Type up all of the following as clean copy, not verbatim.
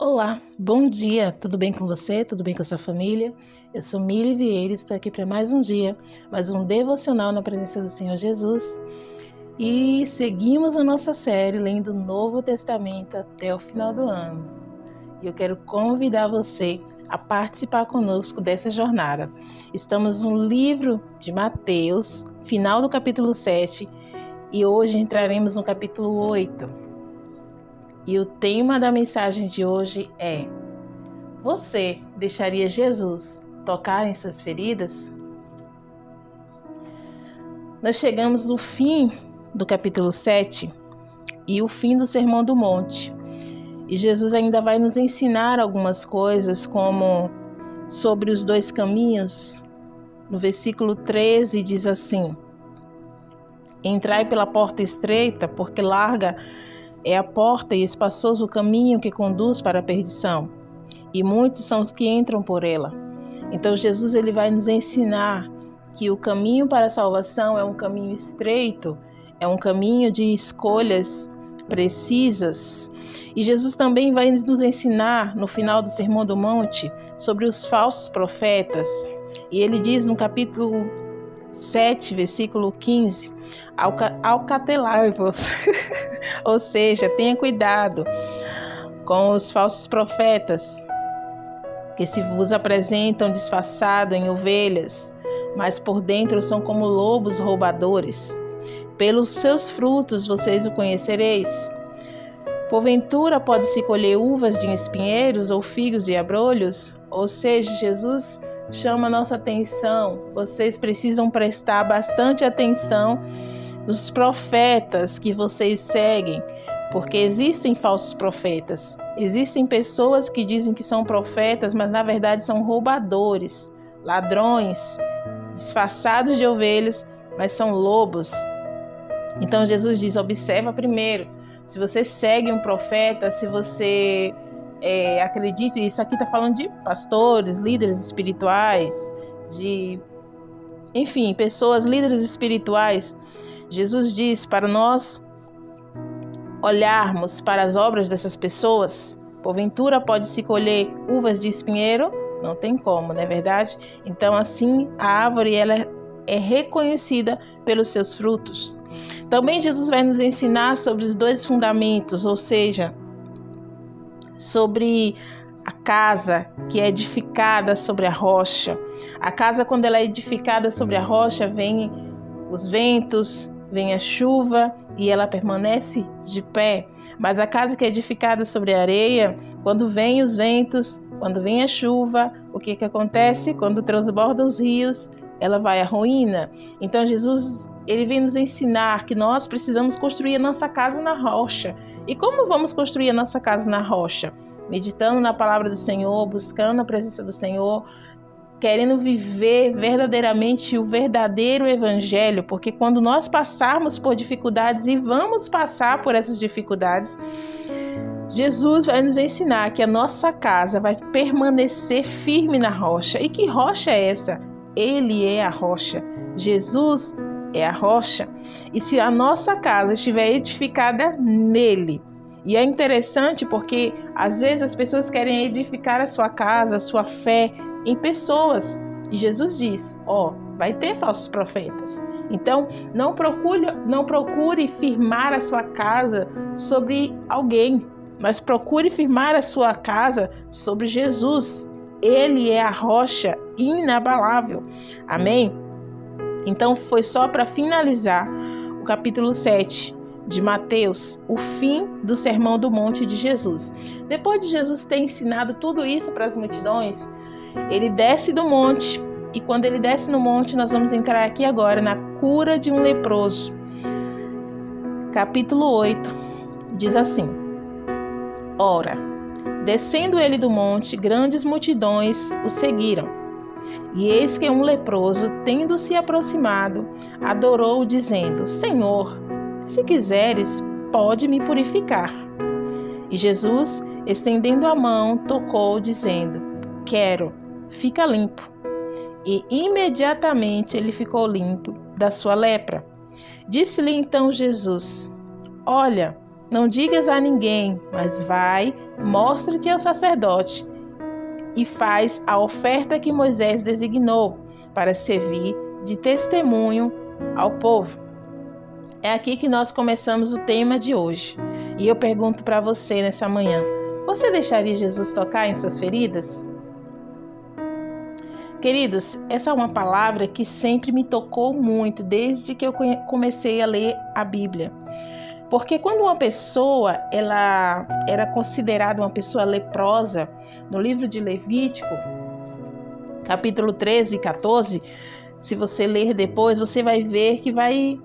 Olá, bom dia, tudo bem com você? Tudo bem com a sua família? Eu sou Mili Vieira, estou aqui para mais um dia, mais um devocional na presença do Senhor Jesus. E seguimos a nossa série lendo o Novo Testamento até o final do ano. E eu quero convidar você a participar conosco dessa jornada. Estamos no livro de Mateus, final do capítulo 7, e hoje entraremos no capítulo 8. E o tema da mensagem de hoje é: você deixaria Jesus tocar em suas feridas? Nós chegamos no fim do capítulo 7 e o fim do Sermão do Monte. E Jesus ainda vai nos ensinar algumas coisas, como sobre os dois caminhos. No versículo 13 diz assim: entrai pela porta estreita, porque larga é a porta e espaçoso o caminho que conduz para a perdição, e muitos são os que entram por ela. Então Jesus ele vai nos ensinar que o caminho para a salvação é um caminho estreito, é um caminho de escolhas precisas. E Jesus também vai nos ensinar no final do Sermão do Monte sobre os falsos profetas. E ele diz no capítulo 7, versículo 15: alcatelai-vos, ou seja, tenha cuidado com os falsos profetas, que se vos apresentam disfarçados em ovelhas, mas por dentro são como lobos roubadores. Pelos seus frutos vocês o conhecereis. Porventura pode-se colher uvas de espinheiros ou figos de abrolhos? Ou seja, Jesus chama a nossa atenção. Vocês precisam prestar bastante atenção nos profetas que vocês seguem, porque existem falsos profetas. Existem pessoas que dizem que são profetas, mas na verdade são roubadores, ladrões, disfarçados de ovelhas, mas são lobos. Então Jesus diz: observa primeiro, se você segue um profeta, se você acredita, isso aqui está falando de pastores, líderes espirituais, enfim, pessoas, líderes espirituais. Jesus diz para nós olharmos para as obras dessas pessoas. Porventura pode-se colher uvas de espinheiro? Não tem como, não é verdade? Então assim a árvore ela é reconhecida pelos seus frutos. Também Jesus vai nos ensinar sobre os dois fundamentos, ou seja, sobre a casa que é edificada sobre a rocha. A casa, quando ela é edificada sobre a rocha, vem os ventos, vem a chuva e ela permanece de pé. Mas a casa que é edificada sobre a areia, quando vem os ventos, quando vem a chuva, o que acontece? Quando transbordam os rios, ela vai à ruína. Então Jesus ele vem nos ensinar que nós precisamos construir a nossa casa na rocha. E como vamos construir a nossa casa na rocha? Meditando na palavra do Senhor, buscando a presença do Senhor, querendo viver verdadeiramente o verdadeiro evangelho, porque quando nós passarmos por dificuldades, e vamos passar por essas dificuldades, Jesus vai nos ensinar que a nossa casa vai permanecer firme na rocha. E que rocha é essa? Ele é a rocha. Jesus é a rocha. E se a nossa casa estiver edificada nele, e é interessante porque às vezes as pessoas querem edificar a sua casa, a sua fé em pessoas. E Jesus diz: vai ter falsos profetas. Então não procure firmar a sua casa sobre alguém, mas procure firmar a sua casa sobre Jesus. Ele é a rocha inabalável. Amém? Então foi só para finalizar o capítulo 7 de Mateus, o fim do Sermão do Monte de Jesus. Depois de Jesus ter ensinado tudo isso para as multidões, ele desce do monte. E quando ele desce no monte, nós vamos entrar aqui agora na cura de um leproso. Capítulo 8 diz assim: ora, descendo ele do monte, grandes multidões o seguiram. E eis que um leproso, tendo se aproximado, adorou, dizendo: Senhor, se quiseres, pode me purificar. E Jesus, estendendo a mão, tocou, dizendo: quero, fica limpo. E imediatamente ele ficou limpo da sua lepra. Disse-lhe então Jesus: olha, não digas a ninguém, mas vai, mostra-te ao sacerdote e faz a oferta que Moisés designou para servir de testemunho ao povo. É aqui que nós começamos o tema de hoje. E eu pergunto para você nessa manhã: você deixaria Jesus tocar em suas feridas? Queridos, essa é uma palavra que sempre me tocou muito desde que eu comecei a ler a Bíblia. Porque quando uma pessoa ela era considerada uma pessoa leprosa, no livro de Levítico, capítulo 13 e 14, se você ler depois, você vai ver que vai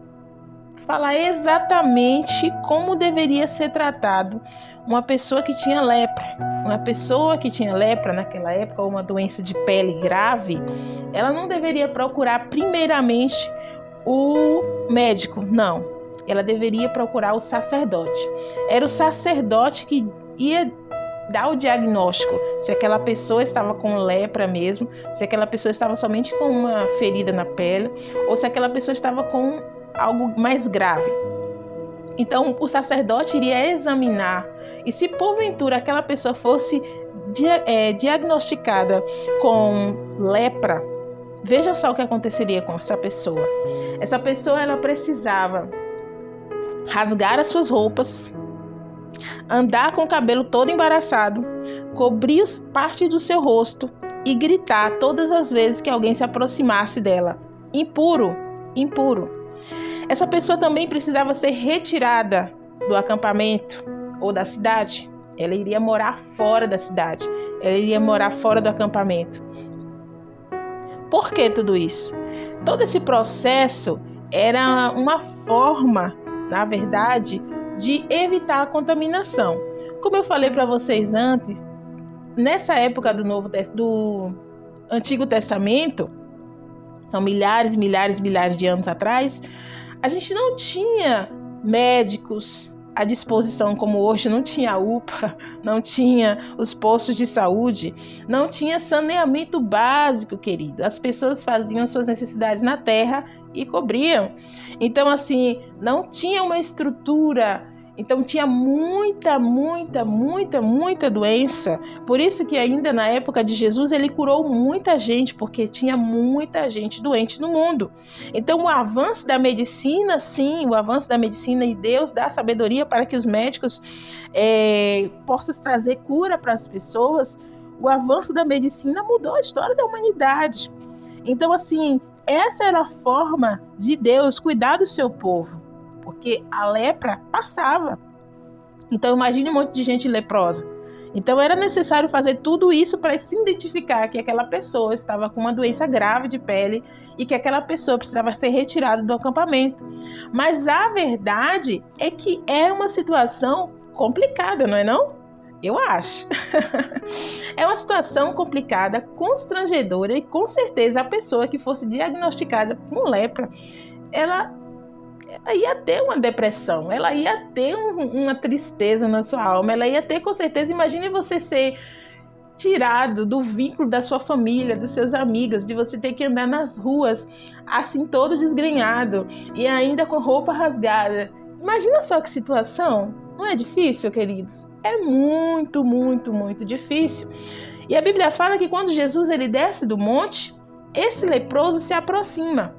falar exatamente como deveria ser tratado uma pessoa que tinha lepra. Uma pessoa que tinha lepra naquela época, ou uma doença de pele grave, ela não deveria procurar primeiramente o médico, não. Ela deveria procurar o sacerdote. Era o sacerdote que ia dar o diagnóstico, se aquela pessoa estava com lepra mesmo, se aquela pessoa estava somente com uma ferida na pele, ou se aquela pessoa estava com algo mais grave. Então, o sacerdote iria examinar, e se porventura aquela pessoa fosse diagnosticada com lepra, veja só o que aconteceria com essa pessoa. Essa pessoa ela precisava rasgar as suas roupas, andar com o cabelo todo embaraçado, cobrir parte do seu rosto e gritar todas as vezes que alguém se aproximasse dela: impuro, impuro. Essa pessoa também precisava ser retirada do acampamento ou da cidade. Ela iria morar fora da cidade. Ela iria morar fora do acampamento. Por que tudo isso? Todo esse processo era uma forma, na verdade, de evitar a contaminação. Como eu falei para vocês antes, nessa época do Antigo Testamento, são milhares de anos atrás, a gente não tinha médicos à disposição como hoje, não tinha UPA, não tinha os postos de saúde, não tinha saneamento básico, querido. As pessoas faziam suas necessidades na terra e cobriam. Então, assim, não tinha uma estrutura. Então tinha muita doença. Por isso que ainda na época de Jesus ele curou muita gente, porque tinha muita gente doente no mundo. Então o avanço da medicina, sim, o avanço da medicina, e Deus dá sabedoria para que os médicos possam trazer cura para as pessoas. O avanço da medicina mudou a história da humanidade. Então assim, essa era a forma de Deus cuidar do seu povo. Porque a lepra passava. Então imagine um monte de gente leprosa. Então era necessário fazer tudo isso para se identificar que aquela pessoa estava com uma doença grave de pele e que aquela pessoa precisava ser retirada do acampamento. Mas a verdade é que é uma situação complicada, não é não? Eu acho. É uma situação complicada, constrangedora, e com certeza a pessoa que fosse diagnosticada com lepra, ela ia ter uma depressão, ela ia ter uma tristeza na sua alma, ela ia ter com certeza. Imagine você ser tirado do vínculo da sua família, dos seus amigos, de você ter que andar nas ruas assim todo desgrenhado e ainda com roupa rasgada. Imagina só que situação. Não é difícil, queridos? É muito difícil. E a Bíblia fala que quando Jesus ele desce do monte, esse leproso se aproxima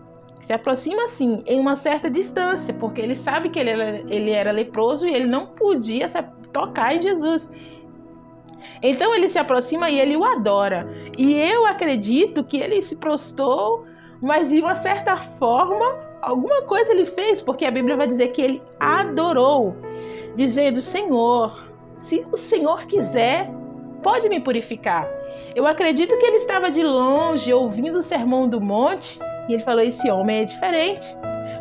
assim, em uma certa distância, porque ele sabe que ele era leproso e ele não podia tocar em Jesus. Então ele se aproxima e ele o adora. E eu acredito que ele se prostrou, mas de uma certa forma, alguma coisa ele fez, porque a Bíblia vai dizer que ele adorou, dizendo: Senhor, se o Senhor quiser, pode me purificar. Eu acredito que ele estava de longe, ouvindo o sermão do monte, e ele falou: esse homem é diferente.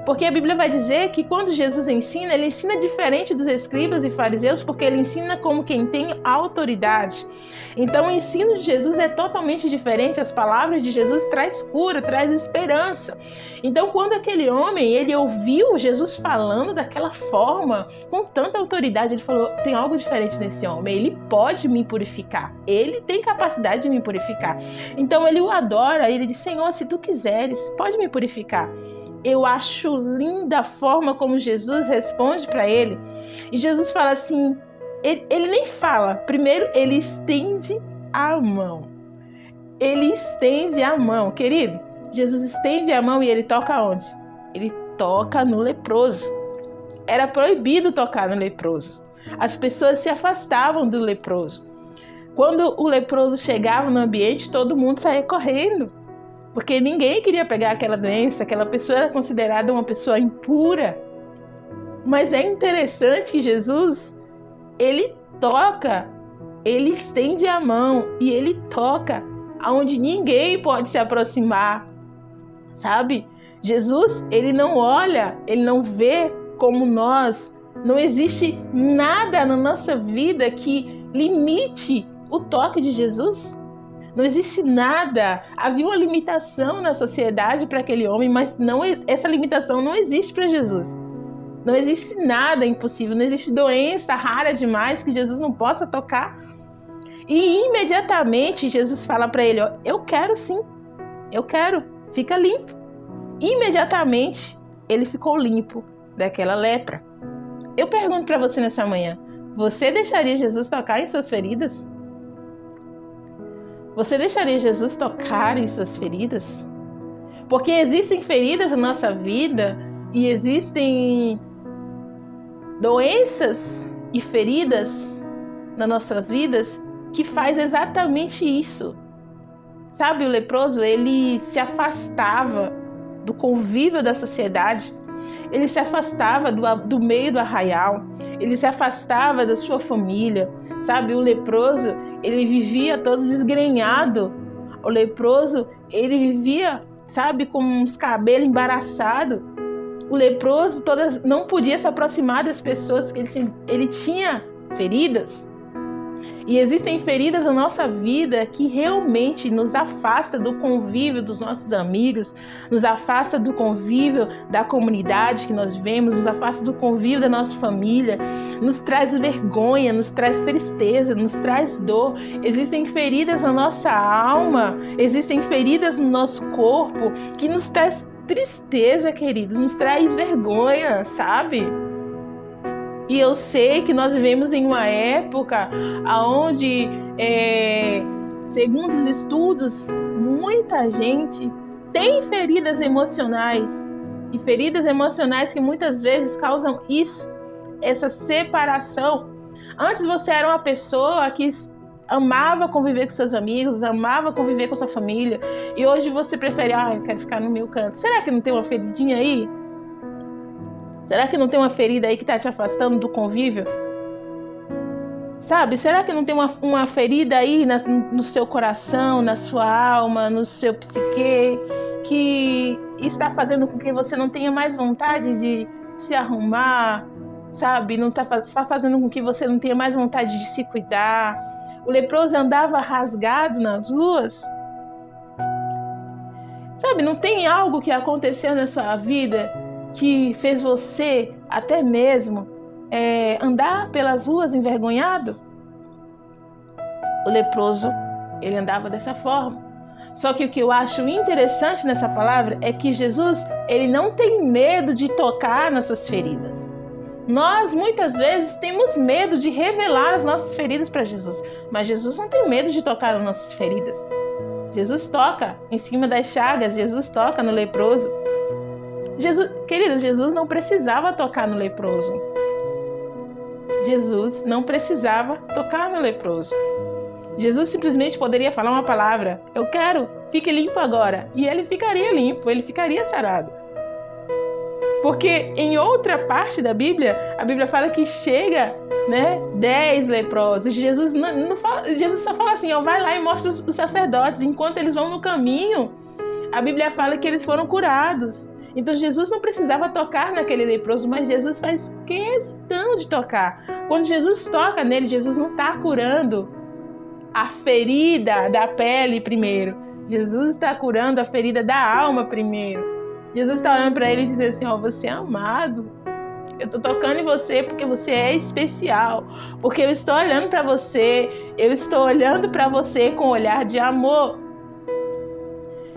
Porque a Bíblia vai dizer que quando Jesus ensina, ele ensina diferente dos escribas e fariseus, porque ele ensina como quem tem autoridade. Então o ensino de Jesus é totalmente diferente. As palavras de Jesus traz cura, traz esperança. Então quando aquele homem, ele ouviu Jesus falando daquela forma, com tanta autoridade, ele falou: tem algo diferente nesse homem, ele pode me purificar, ele tem capacidade de me purificar. Então ele o adora, ele diz: Senhor, se tu quiseres, pode me purificar. eu acho linda a forma como Jesus responde para ele. E Jesus fala assim, ele nem fala. Primeiro, ele estende a mão. Ele estende a mão, querido. Jesus estende a mão e ele toca onde? Ele toca no leproso. Era proibido tocar no leproso. As pessoas se afastavam do leproso. Quando o leproso chegava no ambiente, todo mundo saía correndo. Porque ninguém queria pegar aquela doença, aquela pessoa era considerada uma pessoa impura. Mas é interessante que Jesus, ele toca, ele estende a mão e ele toca aonde ninguém pode se aproximar, sabe? Jesus, ele não olha, ele não vê como nós. Não existe nada na nossa vida que limite o toque de Jesus. Não existe nada. Havia uma limitação na sociedade para aquele homem, mas não, essa limitação não existe para Jesus. Não existe nada impossível, não existe doença rara demais que Jesus não possa tocar. E imediatamente Jesus fala para ele, ó, eu quero sim, eu quero, fica limpo. Imediatamente ele ficou limpo daquela lepra. Eu pergunto para você nessa manhã, você deixaria Jesus tocar em suas feridas? Você deixaria Jesus tocar em suas feridas? Porque existem feridas na nossa vida e existem doenças e feridas nas nossas vidas que faz exatamente isso. Sabe, o leproso, ele se afastava do convívio da sociedade, ele se afastava do meio do arraial, ele se afastava da sua família, sabe? O leproso, ele vivia todo desgrenhado, o leproso, ele vivia, sabe, com uns cabelos embaraçados. O leproso não podia se aproximar das pessoas, que ele tinha feridas. E existem feridas na nossa vida que realmente nos afasta do convívio dos nossos amigos, nos afasta do convívio da comunidade que nós vivemos, nos afasta do convívio da nossa família, nos traz vergonha, nos traz tristeza, nos traz dor. Existem feridas na nossa alma, existem feridas no nosso corpo que nos traz tristeza, queridos, nos traz vergonha, sabe? E eu sei que nós vivemos em uma época onde, segundo os estudos, muita gente tem feridas emocionais. E feridas emocionais que muitas vezes causam isso, essa separação. Antes você era uma pessoa que amava conviver com seus amigos, amava conviver com sua família. E hoje você prefere, eu quero ficar no meu canto. Será que não tem uma feridinha aí? Será que não tem uma ferida aí que está te afastando do convívio? Sabe, será que não tem uma ferida aí no seu coração, na sua alma, no seu psique, que está fazendo com que você não tenha mais vontade de se arrumar, sabe? Não está fazendo com que você não tenha mais vontade de se cuidar. O leproso andava rasgado nas ruas. Sabe, não tem algo que aconteceu na sua vida que fez você até mesmo andar pelas ruas envergonhado? O leproso, ele andava dessa forma. Só que o que eu acho interessante nessa palavra é que Jesus, ele não tem medo de tocar nas suas feridas. Nós, muitas vezes, temos medo de revelar as nossas feridas para Jesus. Mas Jesus não tem medo de tocar nas nossas feridas. Jesus toca em cima das chagas, Jesus toca no leproso. Queridos, Jesus não precisava tocar no leproso. Jesus não precisava tocar no leproso. Jesus simplesmente poderia falar uma palavra: eu quero, fique limpo agora. E ele ficaria limpo, ele ficaria sarado. Porque em outra parte da Bíblia, a Bíblia fala que chega, 10 leprosos. Jesus não fala, Jesus só fala assim, vai lá e mostra os sacerdotes. Enquanto eles vão no caminho, a Bíblia fala que eles foram curados. Então Jesus não precisava tocar naquele leproso, mas Jesus faz questão de tocar. Quando Jesus toca nele, Jesus não está curando a ferida da pele primeiro. Jesus está curando a ferida da alma primeiro. Jesus está olhando para ele e dizendo assim, você é amado. Eu estou tocando em você porque você é especial. Porque eu estou olhando para você. Eu estou olhando para você com um olhar de amor.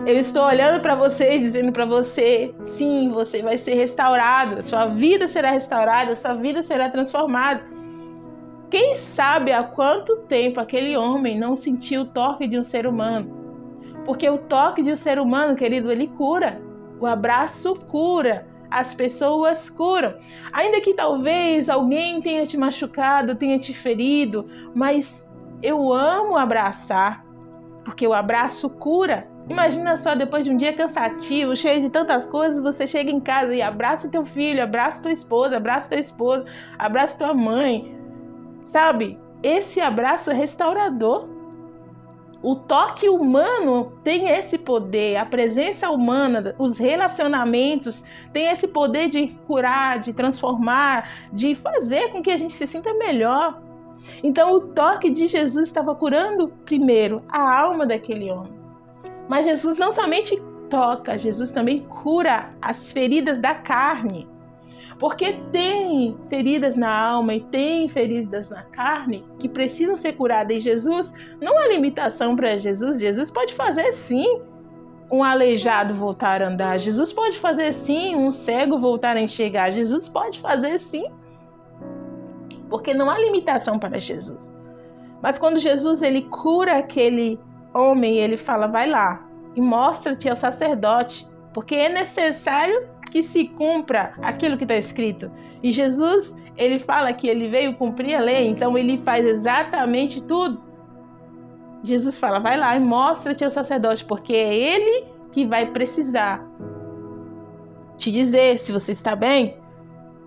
Eu estou olhando para você e dizendo para você, sim, você vai ser restaurado, sua vida será restaurada, sua vida será transformada. Quem sabe há quanto tempo aquele homem não sentiu o toque de um ser humano? Porque o toque de um ser humano, querido, ele cura. O abraço cura. As pessoas curam. Ainda que talvez alguém tenha te machucado, tenha te ferido, mas eu amo abraçar, porque o abraço cura. Imagina só, depois de um dia cansativo, cheio de tantas coisas, você chega em casa e abraça teu filho, abraça tua esposa, abraça teu esposo, abraça tua mãe. Sabe? Esse abraço é restaurador. O toque humano tem esse poder, a presença humana, os relacionamentos têm esse poder de curar, de transformar, de fazer com que a gente se sinta melhor. Então o toque de Jesus estava curando primeiro a alma daquele homem. Mas Jesus não somente toca, Jesus também cura as feridas da carne. Porque tem feridas na alma e tem feridas na carne que precisam ser curadas. E Jesus, não há limitação para Jesus. Jesus pode fazer sim um aleijado voltar a andar. Jesus pode fazer sim um cego voltar a enxergar. Jesus pode fazer sim. Porque não há limitação para Jesus. Mas quando Jesus ele cura aquele homem, ele fala, vai lá e mostra-te ao sacerdote. Porque é necessário que se cumpra aquilo que está escrito. E Jesus, ele fala que ele veio cumprir a lei, então ele faz exatamente tudo. Jesus fala, vai lá e mostra-te ao sacerdote, porque é ele que vai precisar te dizer se você está bem,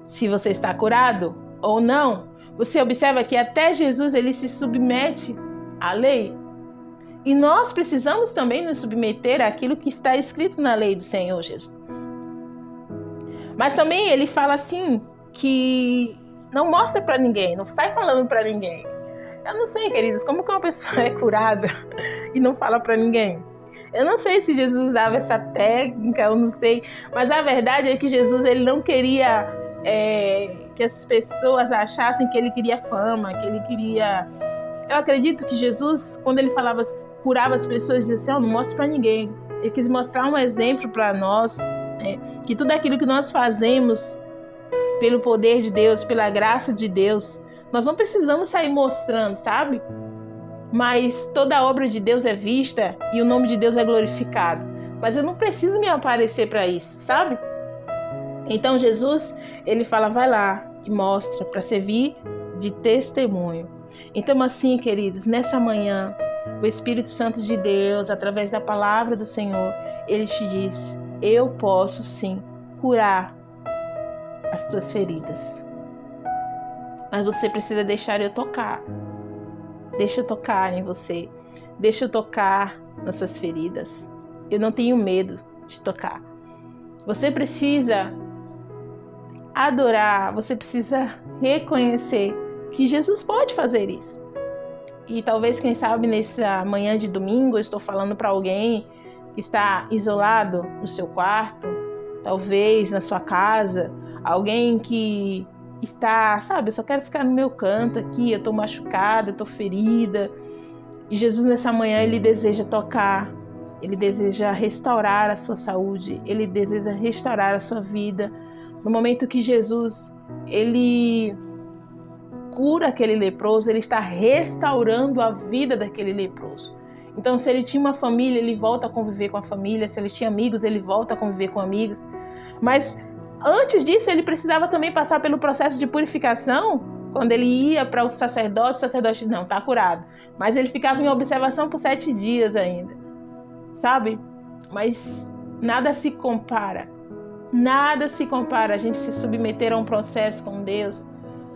se você está curado ou não. Você observa que até Jesus, ele se submete à lei. E nós precisamos também nos submeter àquilo que está escrito na lei do Senhor Jesus. Mas também ele fala assim, que não mostra para ninguém, não sai falando para ninguém. Eu não sei, queridos, como que uma pessoa é curada e não fala para ninguém? Eu não sei se Jesus usava essa técnica, eu não sei. Mas a verdade é que Jesus ele não queria que as pessoas achassem que ele queria fama, que ele queria... Eu acredito que Jesus, quando ele falava, curava as pessoas, dizia assim, não mostra para ninguém. Ele quis mostrar um exemplo para nós, que tudo aquilo que nós fazemos pelo poder de Deus, pela graça de Deus, nós não precisamos sair mostrando, sabe? Mas toda a obra de Deus é vista e o nome de Deus é glorificado. Mas eu não preciso me aparecer para isso, sabe? Então Jesus, ele fala, vai lá e mostra para servir de testemunho. Então assim, queridos, nessa manhã, o Espírito Santo de Deus, através da palavra do Senhor, ele te diz, eu posso sim curar as tuas feridas. Mas você precisa deixar eu tocar. Deixa eu tocar em você. Deixa eu tocar nas suas feridas. Eu não tenho medo de tocar. Você precisa adorar, você precisa reconhecer que Jesus pode fazer isso. E talvez, quem sabe, nessa manhã de domingo, eu estou falando para alguém que está isolado no seu quarto, talvez na sua casa, alguém que está, sabe, eu só quero ficar no meu canto aqui, eu estou machucada, eu estou ferida. E Jesus nessa manhã, ele deseja tocar, ele deseja restaurar a sua saúde, ele deseja restaurar a sua vida. No momento que Jesus, ele cura aquele leproso, ele está restaurando a vida daquele leproso. Então, se ele tinha uma família, ele volta a conviver com a família. Se ele tinha amigos, ele volta a conviver com amigos. Mas antes disso, ele precisava também passar pelo processo de purificação. Quando ele ia para o sacerdote não, está curado. Mas ele ficava em observação por 7 dias ainda, sabe? Mas nada se compara. Nada se compara a gente se submeter a um processo com Deus,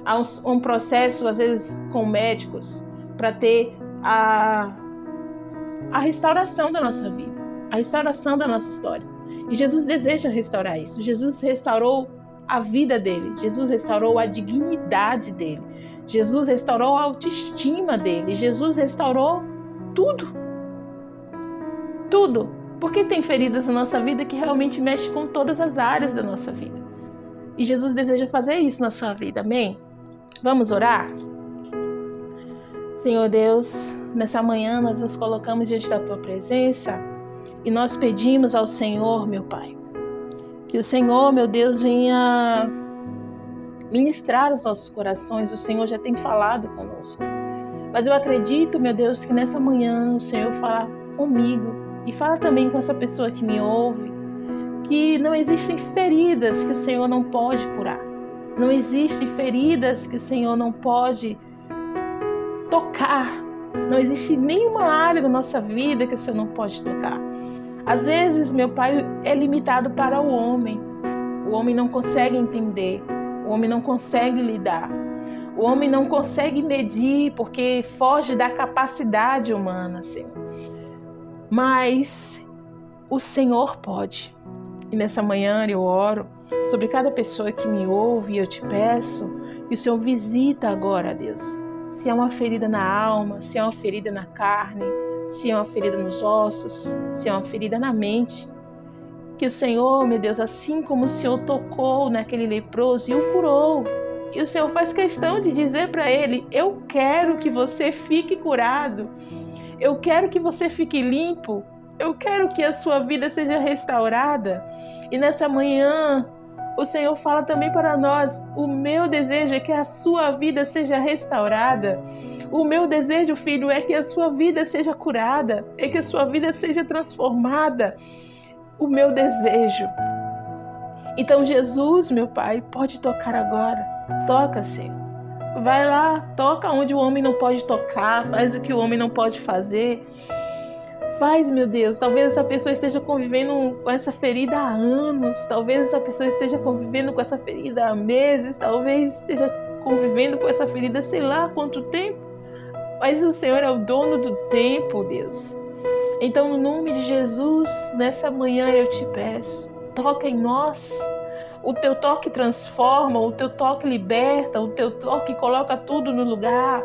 a um processo, às vezes, com médicos, para ter a restauração da nossa vida, a restauração da nossa história. E Jesus deseja restaurar isso. Jesus restaurou a vida dele. Jesus restaurou a dignidade dele. Jesus restaurou a autoestima dele. Jesus restaurou tudo. Tudo. Porque tem feridas na nossa vida que realmente mexem com todas as áreas da nossa vida. E Jesus deseja fazer isso na sua vida. Amém? Vamos orar? Senhor Deus, nessa manhã nós nos colocamos diante da Tua presença E nós pedimos ao Senhor, meu Pai, que o Senhor, meu Deus, venha ministrar os nossos corações. O Senhor já tem falado conosco. Mas eu acredito, meu Deus, que nessa manhã o Senhor fala comigo e fala também com essa pessoa que me ouve, que não existem feridas que o Senhor não pode curar. Não existem feridas que o Senhor não pode tocar. Não existe nenhuma área da nossa vida que o Senhor não pode tocar. Às vezes, meu Pai, é limitado para o homem. O homem não consegue entender. O homem não consegue lidar. O homem não consegue medir porque foge da capacidade humana, Senhor. Mas o Senhor pode. E nessa manhã eu oro sobre cada pessoa que me ouve e eu te peço que o Senhor visita agora, Deus. Se é uma ferida na alma, se é uma ferida na carne, se é uma ferida nos ossos, se é uma ferida na mente. Que o Senhor, meu Deus, assim como o Senhor tocou naquele leproso e o curou, e o Senhor faz questão de dizer para ele: eu quero que você fique curado, eu quero que você fique limpo, eu quero que a sua vida seja restaurada. E nessa manhã, o Senhor fala também para nós: o meu desejo é que a sua vida seja restaurada. O meu desejo, filho, é que a sua vida seja curada, é que a sua vida seja transformada. O meu desejo. Então, Jesus, meu Pai, pode tocar agora. Toca, Senhor. Vai lá, toca onde o homem não pode tocar, faz o que o homem não pode fazer. Faz, meu Deus. Talvez essa pessoa esteja convivendo com essa ferida há anos. Talvez essa pessoa esteja convivendo com essa ferida há meses. Talvez esteja convivendo com essa ferida sei lá há quanto tempo. Mas o Senhor é o dono do tempo, Deus. Então, no nome de Jesus, nessa manhã eu te peço, toca em nós. O teu toque transforma, o teu toque liberta, o teu toque coloca tudo no lugar.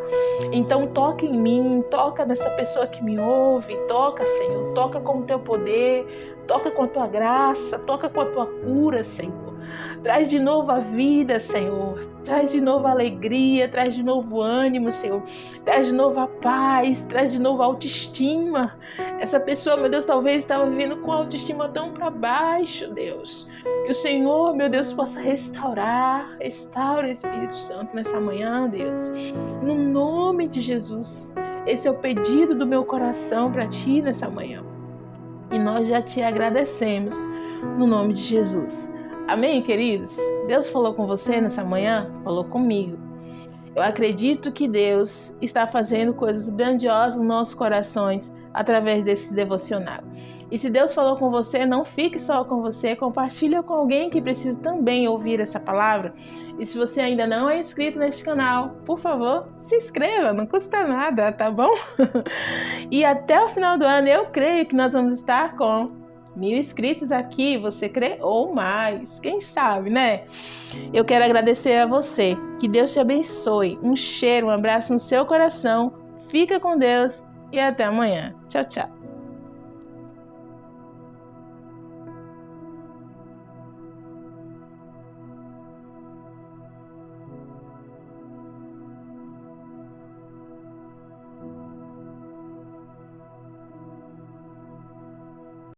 Então toca em mim, toca nessa pessoa que me ouve, toca, Senhor, toca com o teu poder, toca com a tua graça, toca com a tua cura, Senhor. Traz de novo a vida, Senhor. Traz de novo a alegria, traz de novo ânimo, Senhor. Traz de novo a paz, traz de novo a autoestima. Essa pessoa, meu Deus, talvez estava vivendo com a autoestima tão para baixo, Deus. Que o Senhor, meu Deus, possa restaurar. Restaura o Espírito Santo nessa manhã, Deus. No nome de Jesus. Esse é o pedido do meu coração para Ti nessa manhã. E nós já Te agradecemos no nome de Jesus. Amém, queridos? Deus falou com você nessa manhã? Falou comigo. Eu acredito que Deus está fazendo coisas grandiosas nos nossos corações através desse devocional. E se Deus falou com você, não fique só com você, compartilha com alguém que precisa também ouvir essa palavra. E se você ainda não é inscrito neste canal, por favor, se inscreva, não custa nada, tá bom? E até o final do ano eu creio que nós vamos estar com 1000 inscritos aqui, você crê? Ou mais, quem sabe, né? Eu quero agradecer a você, que Deus te abençoe, um cheiro, um abraço no seu coração, fica com Deus e até amanhã. Tchau, tchau.